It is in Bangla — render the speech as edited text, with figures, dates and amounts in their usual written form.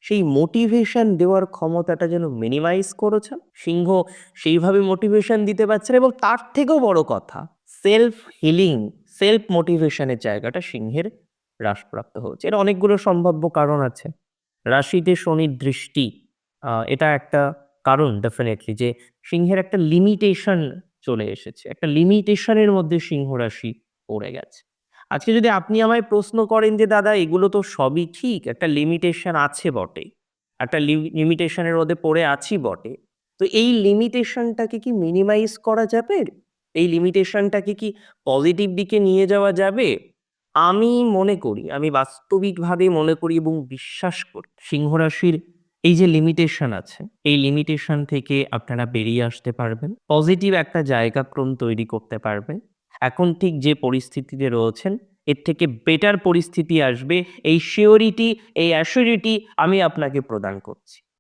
সেই মোটিভেশন দেওয়ার ক্ষমতাটা যেন মিনিমাইজ করেছেন। সিংহ সেইভাবে মোটিভেশন দিতে পারছে না এবং তার থেকেও বড় কথা সেলফ হিলিং, সেলফ মোটিভেশনের জায়গাটা সিংহের হ্রাসপ্রাপ্ত হচ্ছে। এর অনেকগুলো সম্ভাব্য কারণ আছে। রাশিতে শনির দৃষ্টি এটা একটা কারণ ডেফিনিটলি যে সিংহের একটা লিমিটেশন চলে এসেছে। একটা লিমিটেশনের মধ্যে সিংহ রাশি পড়ে গেছে। আজকে যদি আপনি আমায় প্রশ্ন করেন যে, "দাদা এগুলো তো সবই ঠিক, একটা লিমিটেশন আছে বটে। একটা লিমিটেশনের মধ্যে পড়ে আছি বটে। তো এই লিমিটেশনটাকে কি মিনিমাইজ করা যাবে? এই লিমিটেশনটাকে কি পজিটিভ দিকে নিয়ে যাওয়া যাবে?" আমি মনে করি, আমি বাস্তবিকভাবে মনে করি এবং বিশ্বাস করি সিংহ রাশির এই যে লিমিটেশন আছে, এই লিমিটেশন থেকে আপনারা বেরিয়ে আসতে পারবেন। পজিটিভ একটা জায়গাক্রম তৈরি করতে পারবেন। এখন ঠিক যে পরিস্থিতিতে রয়েছেন, এর থেকে বেটার পরিস্থিতি আসবে। এই সিউরিটি, এই অ্যাসিউরিটি আমি আপনাকে প্রদান করছি।